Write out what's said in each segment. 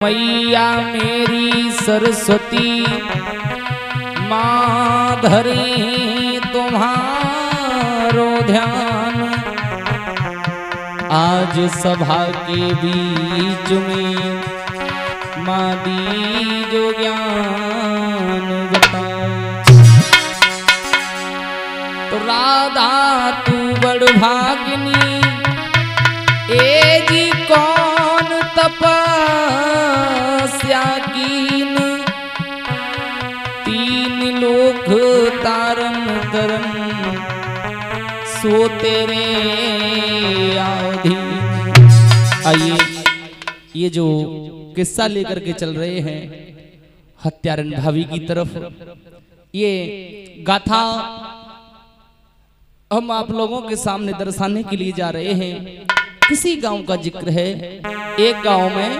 मैया मेरी सरस्वती माँ धरी तुम्हारो ध्यान, आज सभा के बीच में माँ दीजो ज्ञान बताओ। तो राधा तू बड़ भागिनी, ए जी कौन तपस्या कीन, तीन लोक तारन तरन सो तेरे आधीन। आइए ये जो किस्सा लेकर के चल रहे हैं हत्यारन भावी की तरफ, ये गाथा हम आप लोगों के सामने दर्शाने के लिए जा रहे हैं। किसी गांव का जिक्र है। एक गांव में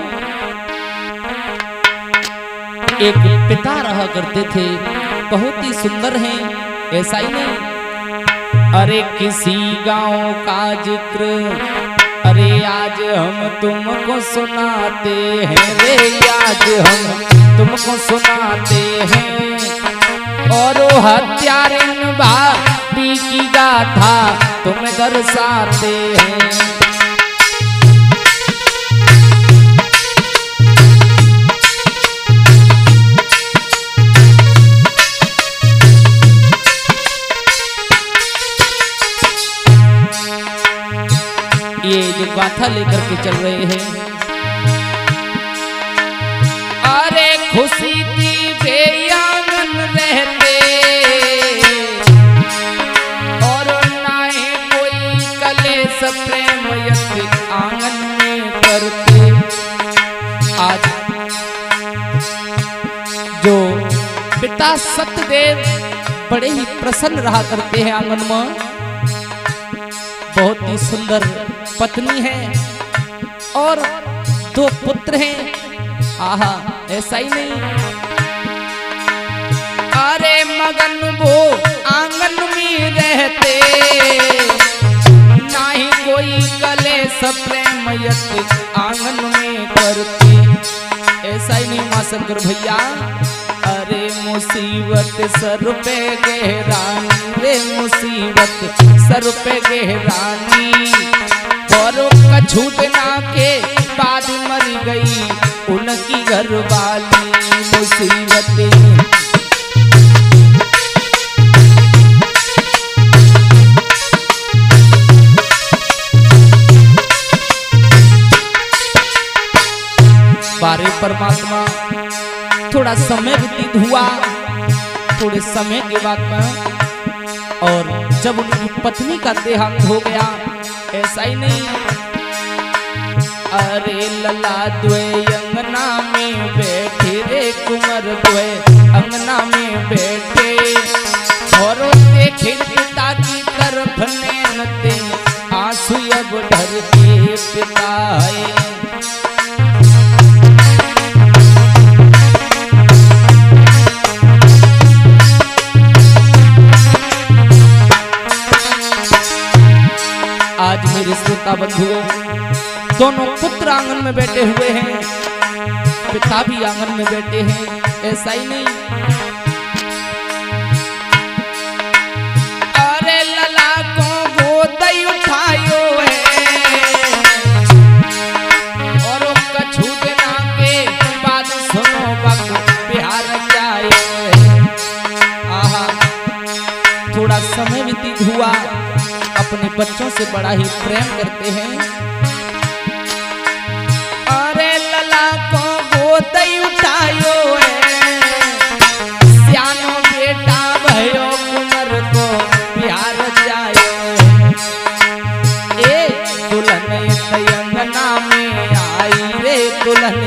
एक पिता रहा करते थे, बहुत ही सुंदर हैं, ऐसा ही नहीं। अरे किसी गांव का जिक्र, अरे आज हम तुमको सुनाते हैं रे, आज हम तुमको सुनाते हैं। और वो हत्यारन भावी की गाथा तुम्हें दर्शाते हैं। ये जो गाथा लेकर के चल रहे हैं। अरे खुशी थी बेआंगन रहते, और ना ही कोई कलेश प्रेम यति आंगन में करते। आज जो पिता सत्यदेव बड़े ही प्रसन्न रहा करते हैं आंगन में, बहुत ही सुंदर पत्नी है और दो पुत्र हैं। आहा, ऐसा ही नहीं। अरे मगन वो आंगन में रहते, ना ही कोई कलेश प्रेम यति आंगन में करते। ऐसा ही नहीं माँ शंकर भैया। अरे मुसीबत सर पे गहरानी रे, मुसीबत सर पे गहरानी, और छूटना के बाद मर गई उनकी घरवाली। मुसीबतें बारे परमात्मा थोड़ा समय व्यतीत हुआ, थोड़े समय के बाद में, और जब उनकी पत्नी का देहांत हो गया, ऐसा ही नहीं। अरे लला द्वे अंगना में बैठे रे, कुंवर द्वे अंगना में बैठे, और देखे पिता की तरफ नैनते आंसू अब ढर के पिता है। आज मेरे श्रोता बंधुओं, दोनों पुत्र आंगन में बैठे हुए हैं, पिता भी आंगन में बैठे हैं, ऐसा ही नहीं। अरे लला को गोद उठायो है, और कछु देना के बाद सुनो बक बिहार जाए। आहा, थोड़ा समय व्यतीत हुआ, अपने बच्चों से बड़ा ही प्रेम करते हैं। अरे लला को गोद उठायो है, सियानो बेटा भयो कुंवर को बिहार जायो है। ए दुल्हन अंगना में आई रे, दुल्हन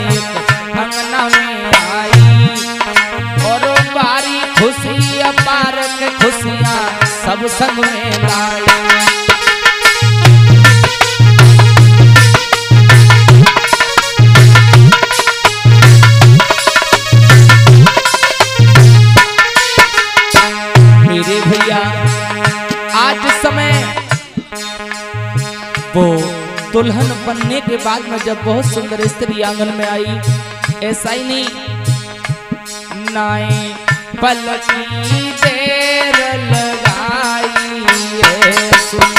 अंगना में आई, और बारी खुशी अपार के खुशियाँ सब संग में लाई। वो दुल्हन बनने के बाद में जब बहुत सुंदर स्त्री आंगन में आई, ऐसा ही नहीं, नाई पल की देर लगाई है, सुन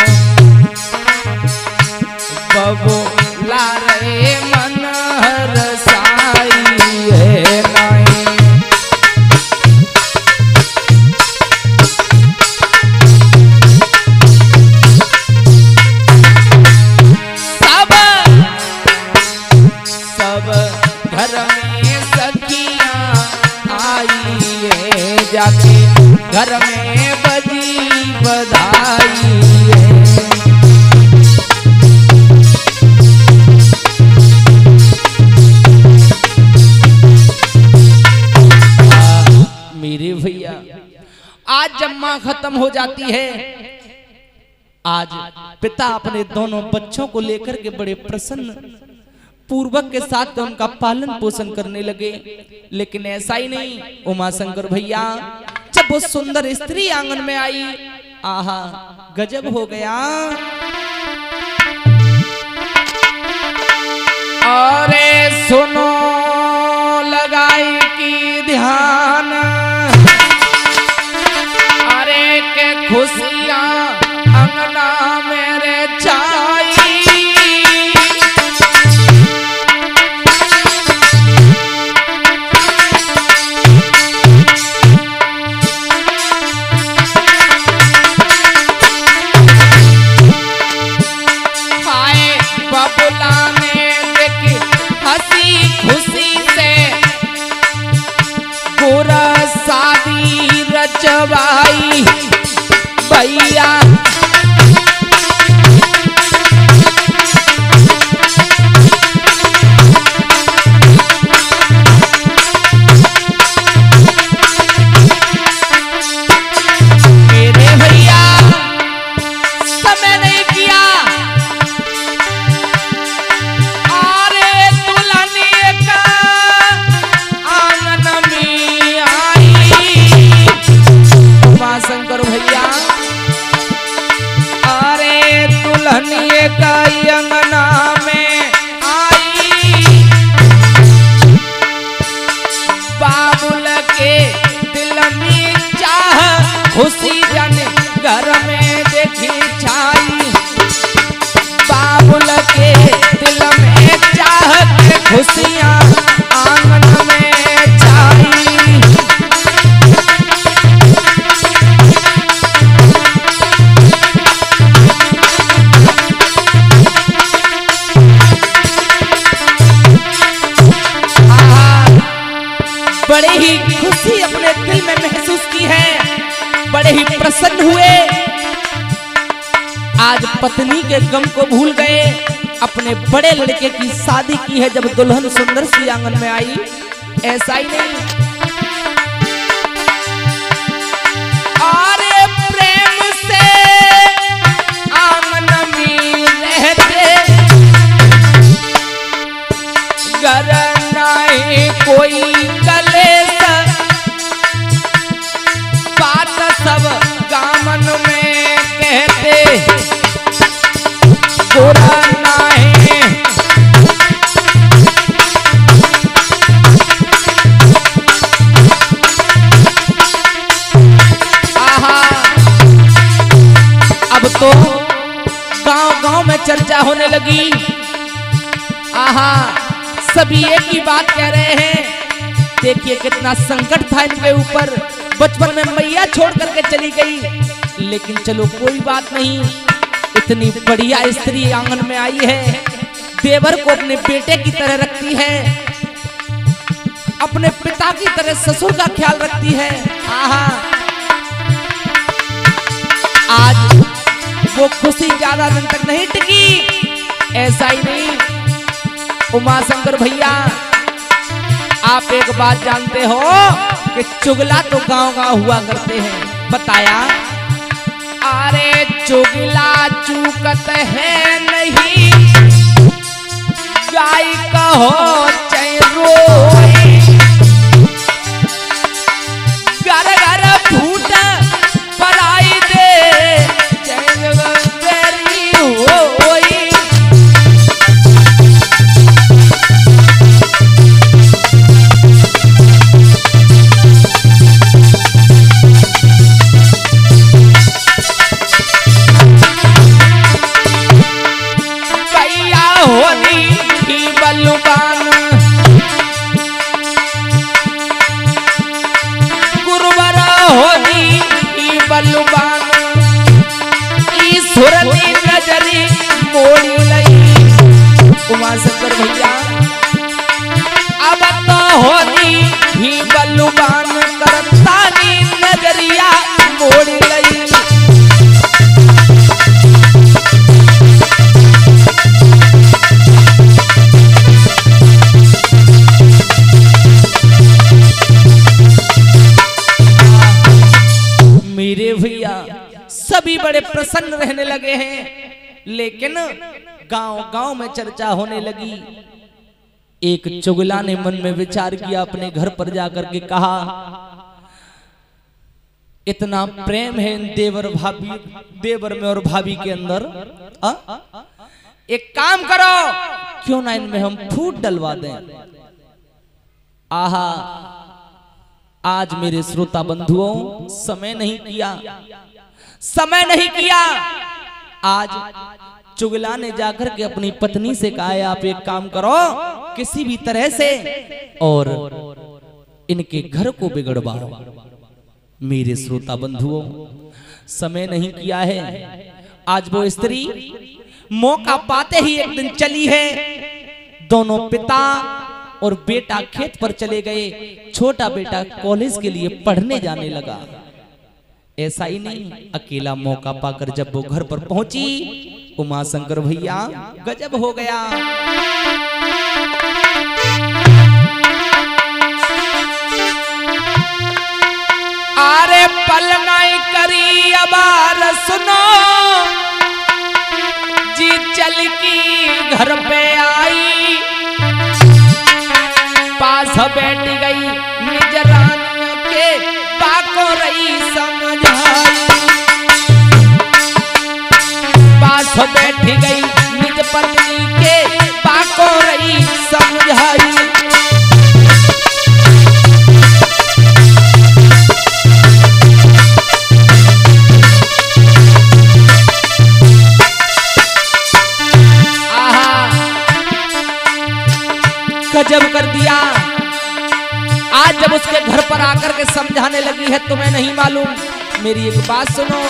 बबो ला रहे मन हरसाई है, नाई घर में सखियां आई है, जाके घर में बजी बधाई है। मेरे भैया आज जब मां खत्म हो जाती है, आज पिता अपने दोनों बच्चों को लेकर के बड़े प्रसन्न पूर्वक के साथ उनका पालन पोषण करने लगे। लेकिन ऐसा ही नहीं, उमा शंकर भैया जब वो सुंदर स्त्री आंगन में आई, आहा गजब हो गया। अरे सुनो लगाई की ध्यान, अरे के खुशियां अंगना मेरे छाई, शादी रचवाई भैया। मेरे भैया समय नहीं किया, अरे दुल्हनिया का आंगन में उमा शंकर भैया, अरे दुल्हनिया का अंगना में आई, बाबुल के दिल में चाह खुशी जन घर में देखी छाई, बाबुल के दिल में चाह के खुशियां आंगन में छाई। बड़े ही खुशी अपने दिल में महसूस की है, बड़े ही प्रसन्न हुए। आज पत्नी के गम को भूल गए, अपने बड़े लड़के की शादी की है। जब दुल्हन सुंदर सी आंगन में आई, ऐसा ही नहीं, अरे प्रेम से आंगन में रहते, घर नहीं कोई कलेश, बात सब गामन में कहते, बुरा नहीं आहा। अब तो गांव-गांव में चर्चा होने लगी, आहा सभी एक ही बात कह रहे हैं, देखिए कितना संकट था इनके ऊपर, बचपन में मैया छोड़ करके चली गई, लेकिन चलो कोई बात नहीं, इतनी बढ़िया स्त्री आंगन में आई है, देवर को अपने बेटे की तरह रखती है, अपने पिता की तरह ससुर का ख्याल रखती है। आहा आज वो खुशी ज्यादा दिन तक नहीं टिकी। ऐसा ही नहीं, उमा शंकर भैया आप एक बात जानते हो कि चुगला तो गांव-गांव हुआ करते हैं, बताया अरे चुगला चूकत है नहीं, गाय कहो चाहे रोई, घर घर फूट पराई दे चाहे बेरी होई। सभी बड़े प्रसन्न रहने लगे हैं। लेकिन गांव-गांव में चर्चा होने लगी। एक चुगला ने मन में विचार किया, अपने घर पर जाकर के कहा, इतना प्रेम है इन देवर में और भाभी के अंदर, एक काम करो, क्यों ना इनमें हम फूट डलवा दें। आहा, आज मेरे श्रोता बंधुओं समय नहीं किया। आज चुगला ने जाकर के अपनी पत्नी से कहा है, आप एक काम करो, किसी भी तरह से और इनके घर को बिगड़वाओ। मेरे श्रोता बंधुओं, समय नहीं किया है। आज वो स्त्री मौका पाते ही एक दिन चली है। दोनों पिता और बेटा खेत पर चले गए। छोटा बेटा कॉलेज के लिए पढ़ने जाने लगा। ऐसा ही नहीं, अकेला मौका पाकर जब वो घर पर पहुंची, उमा शंकर भैया गजब हो गया। अरे पलनाई करी अबार सुनो, जी चल की घर पे आई, पास बैठ गई निज रानियों के, पाको रही समझाई। पास बैठ गई निज पत्नी के, पाको रही समझाई। गजब कर दिया। आज जब उसके घर पर आकर के समझाने लगी है, तुम्हें नहीं मालूम, मेरी एक बात सुनो।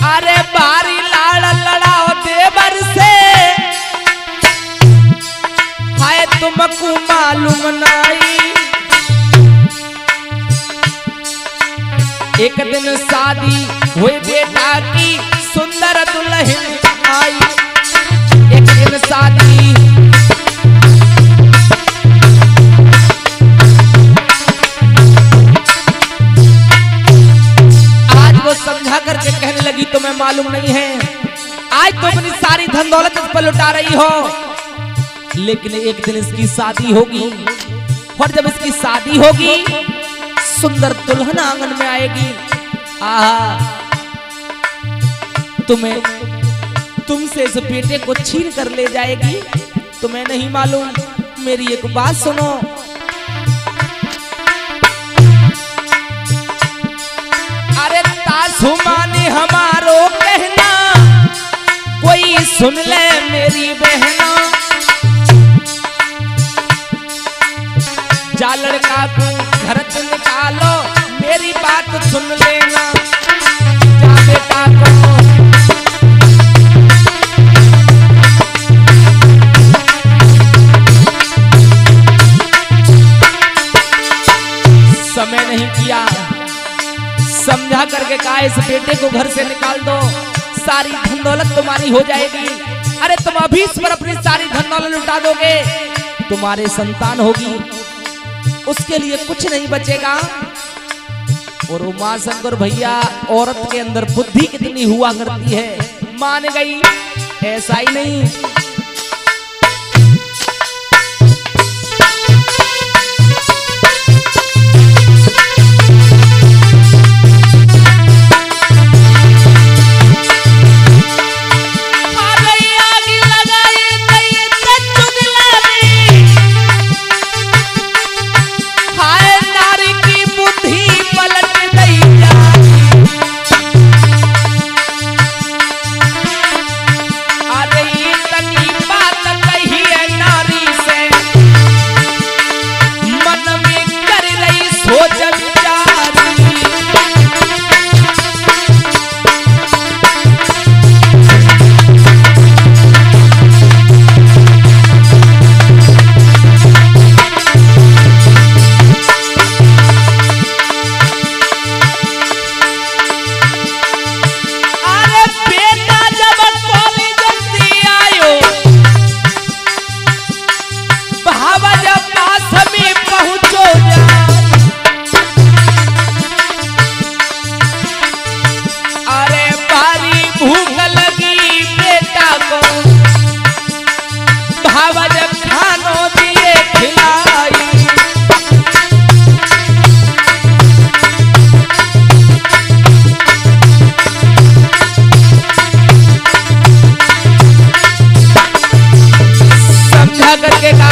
अरे बारी लाड़ लड़ाओ देवर से, हाय तुमको मालूम नहीं। एक दिन शादी हुई बेटा की, सुंदर दुल्हन आई। एक दिन शादी, समझा करके कहने लगी, तुम्हें मालूम नहीं है, आज तो अपनी सारी धन दौलत इस पर लुटा रही हो, लेकिन एक दिन इसकी शादी होगी, और जब इसकी शादी होगी, सुंदर दुल्हन आंगन में आएगी। आहा, तुमसे इस बेटे को छीन कर ले जाएगी। तुम्हें नहीं मालूम, मेरी एक बात सुनो। सुमानी हमारो कहना, कोई सुन ले मेरी बहना। जा लड़का को घर से निकालो, मेरी बात सुन लेना। जा बेटा को समय नहीं किया, समझा करके कहा, इस बेटे को घर से निकाल दो, सारी धन दौलत तुम्हारी हो जाएगी। अरे तुम अभी इस पर अपनी सारी धन दौलत लुटा दोगे, तुम्हारे संतान होगी, उसके लिए कुछ नहीं बचेगा। और उमा शंकर भैया, औरत के अंदर बुद्धि कितनी हुआ करती है, मान गई। ऐसा ही नहीं,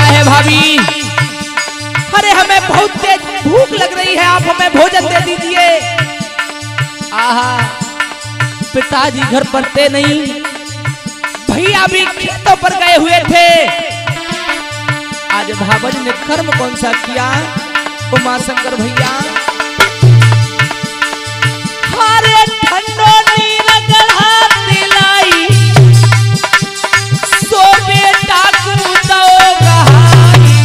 है भाभी, अरे हमें बहुत तेज भूख लग रही है, आप हमें भोजन दे दीजिए। आहा, पिताजी घर पर थे नहीं, भैया भी खेतों पर गए हुए थे। आज भाभी ने कर्म कौन सा किया उमा शंकर भैया? हरे ठंडो नीर गढ़ा दिलाई, सो बेटा कूदो गहाई।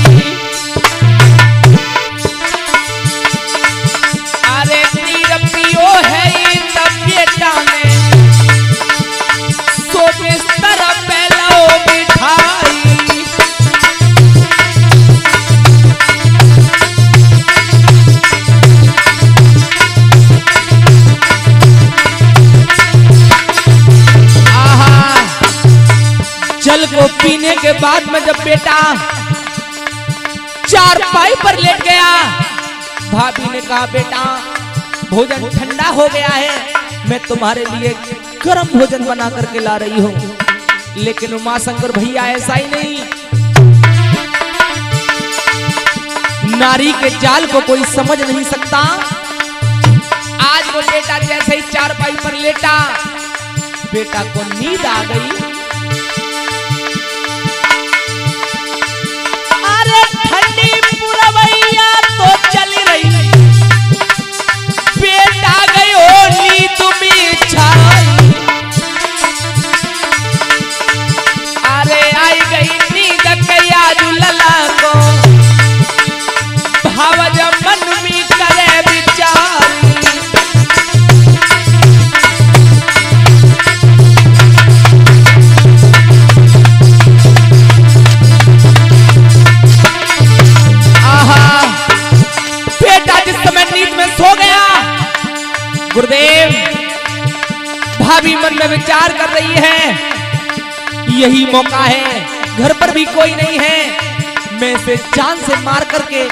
अरे नीर पियो है तब बेटा ने, सो बिस्तर पे लो बिठाई। जल को पीने के बाद में जब बेटा चारपाई पर लेट गया, भाभी ने कहा बेटा भोजन ठंडा हो गया है, मैं तुम्हारे लिए गर्म भोजन बना करके ला रही हूँ। लेकिन उमा शंकर भैया ऐसा ही नहीं, नारी के जाल को कोई समझ नहीं सकता। आज वो बेटा जैसे ही चारपाई पर लेटा, बेटा को नींद आ गई। ठंडी पुरवैया तो चली रही, बेटा गयो नींद में छाई। अरे आई गई नींद कया लला को, भावज मन में करे विचारी। गुरुदेव, भाभी मन में विचार कर रही है, यही मौका है, घर पर भी कोई नहीं है, मैं इसे जान से मार करके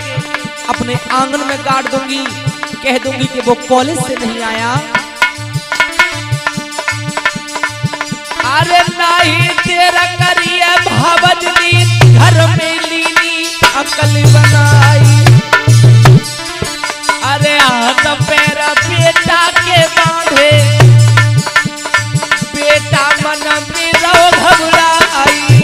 अपने आंगन में गाड़ दूंगी, कह दूंगी कि वो कॉलेज से नहीं आया। अरे नहीं तेरा करिए भावजनी, घर में लीनी अकल बनाई। अरे हाथ पैर बेटा के बांधे, बेटा मन में रो घबराई।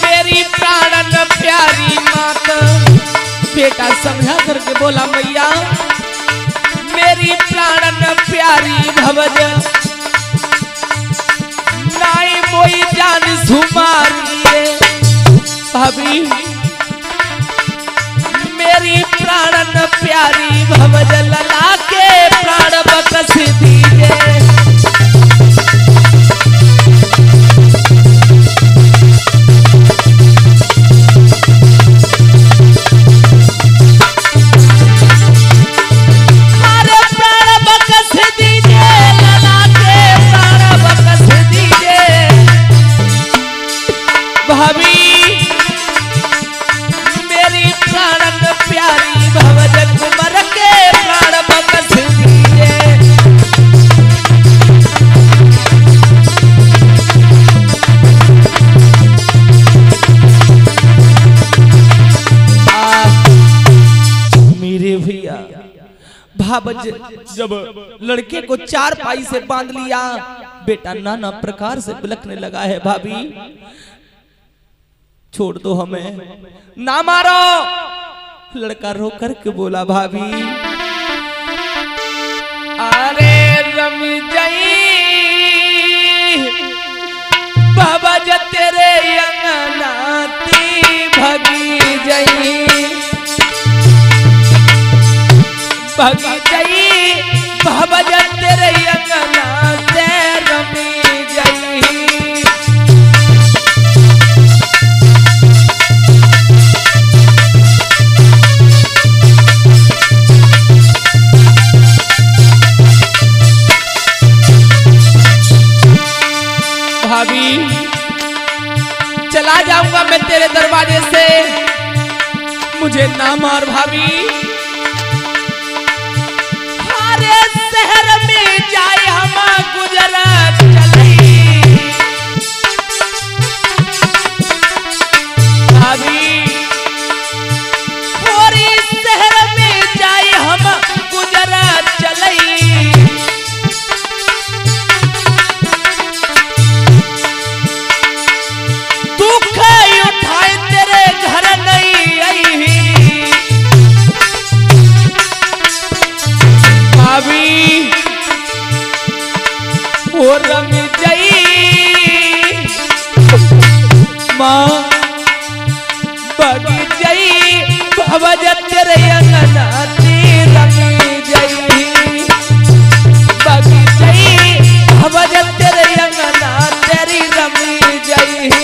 मेरी प्राणन प्यारी माता, बेटा समझा करके बोला मैया मेरी प्राणन प्यारी भवज, नाई मोई जान सुमारी। भाभी मेरी प्राणन प्यारी भवज, लला के प्राण बकस दीजिए। जब लड़के को चारपाई से बांध लिया, बेटा नाना प्रकार से बिलखने लगा है। भाभी छोड़ दो हमें, ना मारो। लड़का रो करके बोला भाभी अरे रम जाई बाबा ज तेरे अंगनाती भगी जाई, भगी जाई बाबा ज तेरे अंगनाते रमी जाई। भाभी चला जाऊंगा मैं तेरे दरवाजे से, मुझे ना मार भाभी, हो रम जई माँ बगी जई भवज तेरे अंगना रम जई बगी जई भवज तेरे अंगना तेरी रम जई।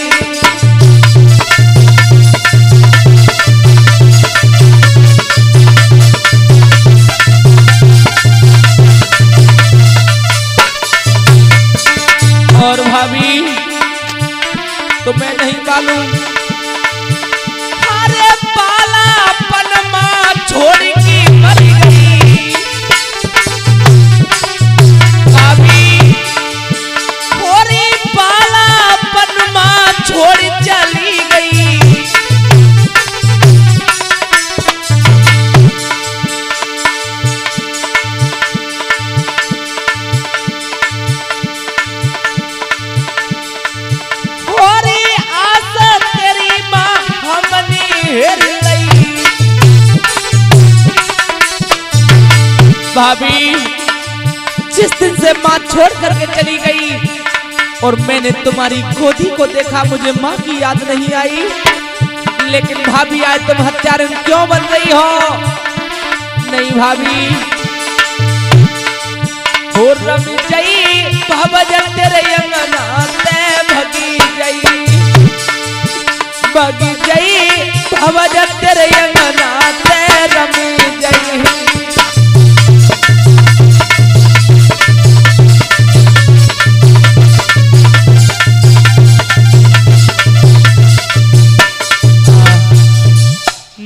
और भाभी तो मैं नहीं मालूम अरे पालापन माँ छोड़ के मर गई भाभी थोड़ी पालापन माँ छोड़ चली गई। भाभी जिस दिन से माँ छोड़ करके चली गई और मैंने तुम्हारी गोदी को देखा मुझे माँ की याद नहीं आई। लेकिन भाभी आज तुम हत्यारन क्यों बन रही हो? नहीं भाभी हो रम जई भवज तेरे अंगना ते भगी जई भगी जई भवज तेरे अंगना ते रम जई।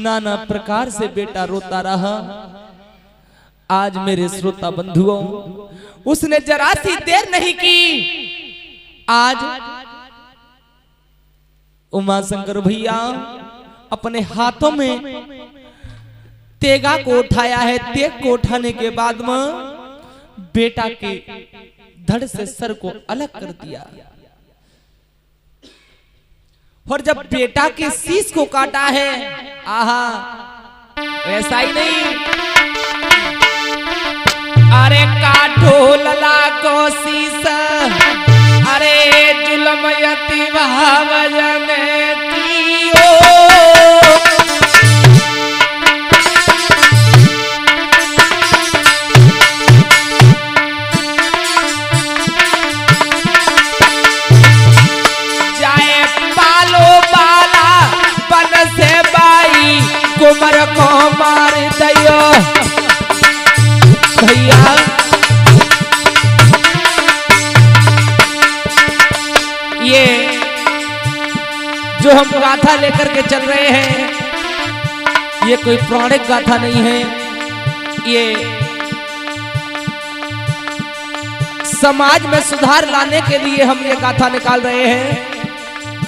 नाना प्रकार से बेटा रोता रहा। आज मेरे श्रोता बंधुओं उसने जरा सी देर नहीं की। आज उमा शंकर भैया अपने हाथों में तेगा को उठाया है। तेग को उठाने के बाद में बेटा के धड़ से सर को अलग कर दिया और जब बेटा के शीश को काटा है आहा ऐसा ही नहीं अरे काटो लला को शीश अरे जुलम यति भावजन कियो कुमर को मार दियो भैया। ये जो हम गाथा लेकर के चल रहे हैं ये कोई पौराणिक गाथा नहीं है। ये समाज में सुधार लाने के लिए हम ये गाथा निकाल रहे हैं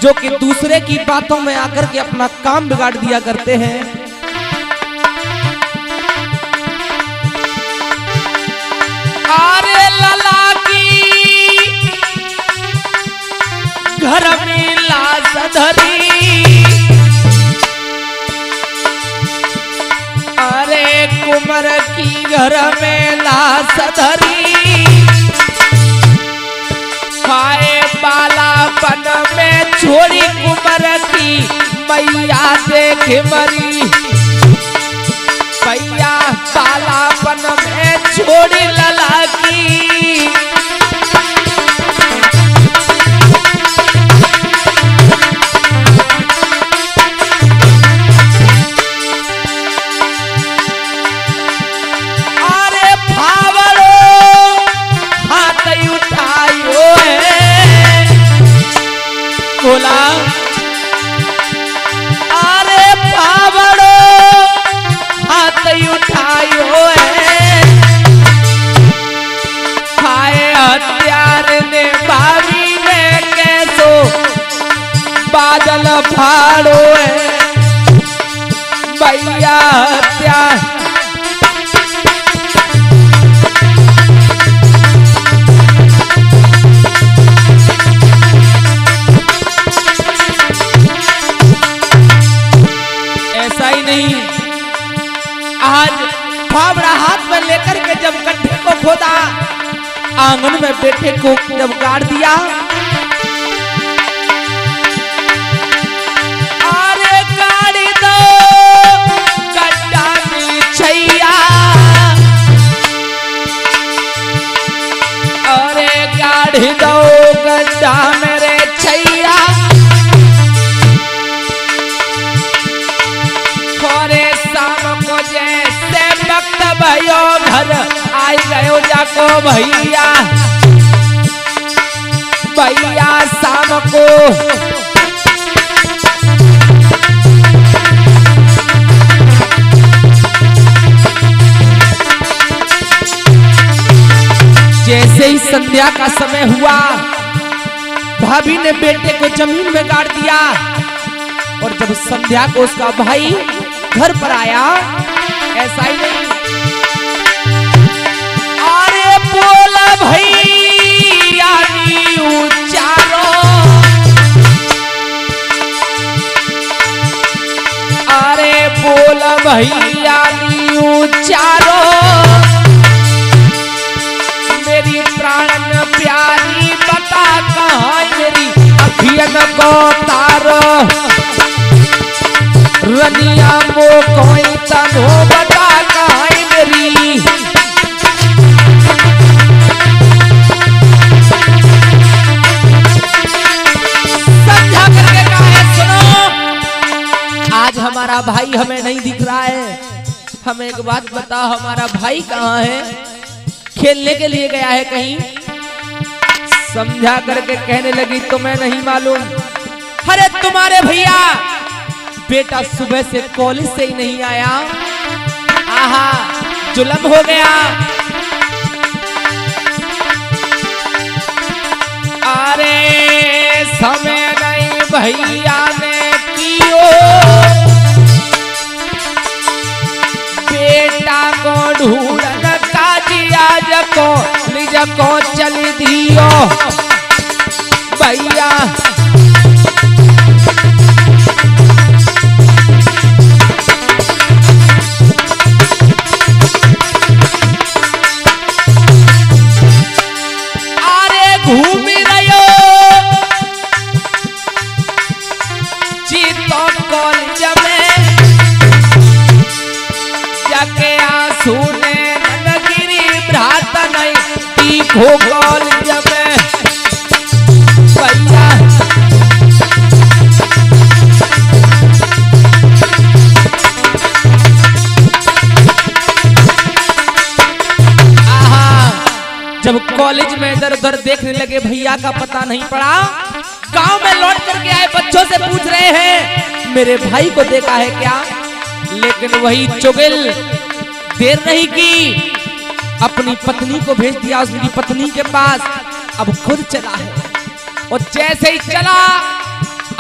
जो कि दूसरे की बातों में आकर के अपना काम बिगाड़ दिया करते हैं। अरे लला की घर में लाश धरी अरे कुमर की घर में लाश धरी खाए बालापन में छोड़ी कुमर की मैया देख मरी भैया बालापन में छोड़ी लला की अरे भावड़ो हाथ उठायो है बोला अरे भावड़ो हाथ उठायो है खाए हत्यार ने भाभी ने कैसो बादल फाड़ो है भैया हत्यार आज फावड़ा हाथ में लेकर के जब गड्ढे को खोदा आंगन में बेटे को जब गाड़ दिया, अरे गाड़ी दो गड्ढा में छैया, अरे गाड़ी दो गड्ढा मेरे छैया, थोड़े शाम को जैसे वक्त भयो घर आई गयो जाको भैया, भैया शाम को जैसे ही संध्या का समय हुआ, भाभी ने बेटे को जमीन में गाड़ दिया और जब संध्या को उसका भाई घर पर आया, ऐसा ही नहीं, अरे बोला भैया नी उचारो, अरे बोला भैया नी उचारो, मेरी प्राण प्यारी बता कहाँ मेरी अखियन को तारो, रनिया मो कोई तनो बता कहाँ मेरी, समझा करके कहा है सुनो, आज हमारा भाई हमें नहीं दिख रहा है, हमें एक बात बता हमारा भाई कहाँ है, खेलने के लिए गया है कहीं? समझा करके कहने लगी तुम्हें नहीं मालूम, अरे तुम्हारे भैया बेटा सुबह से कॉलेज से ही नहीं आया, आहा जुल्म हो गया, अरे समय नहीं भैया ने कियो, बेटा को ढूंढन आज को निज को चली दियो भैया, अरे घूमी रहो जीतो कॉलेज में जाके आंसू ने भ्रात नहीं तीखो कॉलेज में भैया, जब कॉलेज में इधर उधर देखने लगे भैया का पता नहीं पड़ा, गांव में लौट करके आए बच्चों से पूछ रहे हैं मेरे भाई को देखा है क्या, लेकिन वही चुगल देर नहीं की, अपनी पत्नी को भेज दिया उसकी पत्नी के पास, अब खुद चला है और जैसे ही चला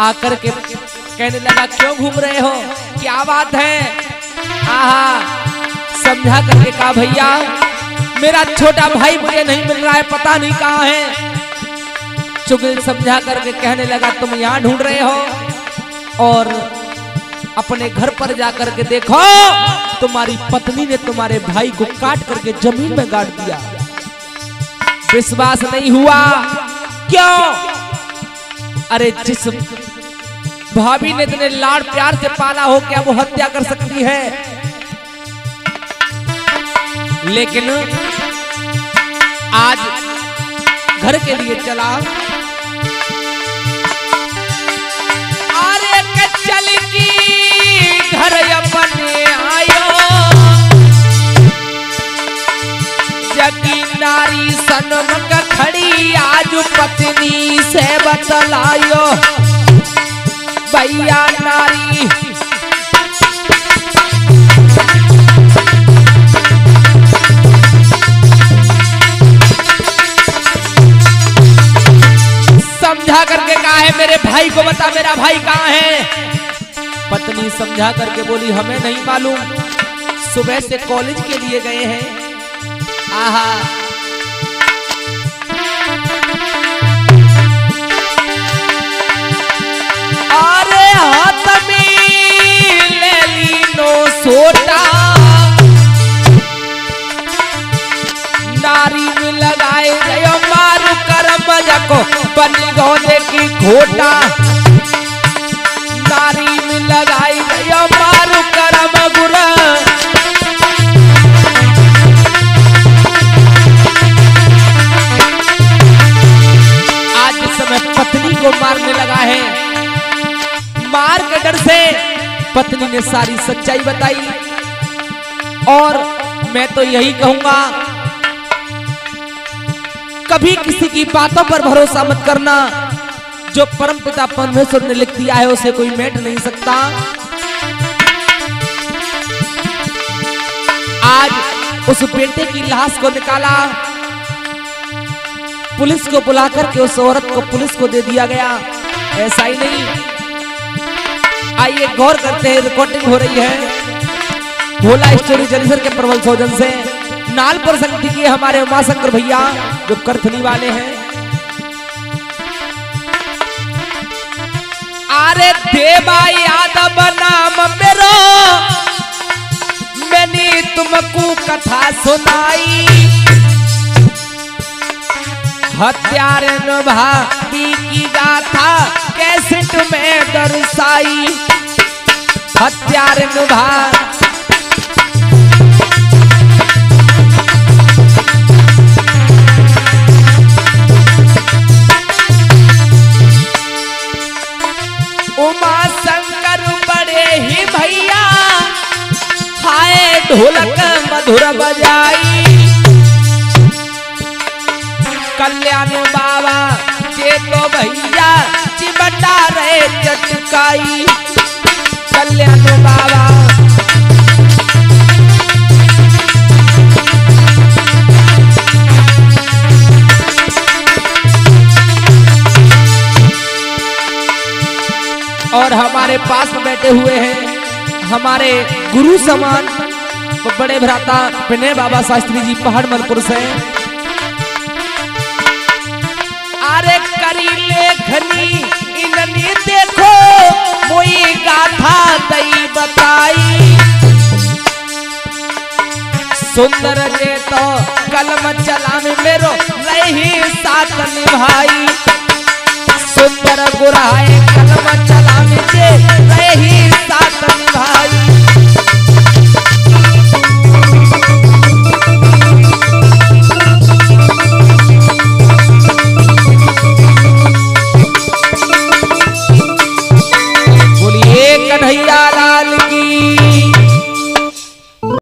आकर के कहने लगा क्यों घूम रहे हो, क्या बात है, आहा समझा करके कहा भैया मेरा छोटा भाई मुझे नहीं मिल रहा है, पता नहीं कहाँ है, चुगल समझा करके कहने लगा तुम यहाँ ढूंढ रहे हो और अपने घर पर जाकर के देखो तुम्हारी पत्नी ने तुम्हारे भाई को काट करके जमीन में गाड़ दिया, विश्वास नहीं हुआ, क्यों, अरे जिस भाभी ने इतने लाड़ प्यार से पाला हो क्या वो हत्या कर सकती है, लेकिन आज घर के लिए चला, अरे चल की घर अपने आयो, जगी नारी सनमक खड़ी आज पत्नी से बतलायो, भैया नारी समझा करके कहा है मेरे भाई को बता मेरा भाई कहाँ है, पत्नी समझा करके बोली हमें नहीं मालूम, सुबह से कॉलेज के लिए गए हैं, आहा अरे हाथ में ले ली नो सोटा, नारी में लगाए को बनी गौदे की खोटा नारी में लगाई गया मारू करम गुरा। आज इस समय पत्नी को मारने लगा है। मार के डर से पत्नी ने सारी सच्चाई बताई। और मैं तो यही कहूंगा, कभी किसी की बातों पर भरोसा मत करना। जो परमपिता परमेश्वर ने लिख दिया है उसे कोई मेट नहीं सकता। आज उस बेटे की लाश को निकाला, पुलिस को बुलाकर के उस औरत को पुलिस को दे दिया गया। ऐसा ही नहीं, आइए गौर करते हैं। रिकॉर्डिंग हो रही है भोला स्टोरी जलसर के प्रबल सौजन से। नाल पर संगति किए हमारे उमाशंकर भैया जो करथनी वाले हैं। अरे देवा यादव नाम मेरो, मैंने तुमको कथा सुनाई। हत्यारे भाभी की गाथा कैसेट में दर्शाई। हत्यारे उमा शंकर बड़े ही भैया हाय ढोलक मधुर बजाई। कल्याण बाबा के तो भैया चिमटा रहे चटकाई। कल्याण बाबा और हमारे पास में बैठे हुए हैं हमारे गुरु समान बड़े भ्राता विनय बाबा शास्त्री जी पहाड़ मलपुर से। अरे करी लेखनी इननी देखो मोई गाथा दई बताई। सुंदर जे तो कलम चलावे मेरो रही साथ निभाई। सुंदर गुराए कलम चलावे जे रही साथ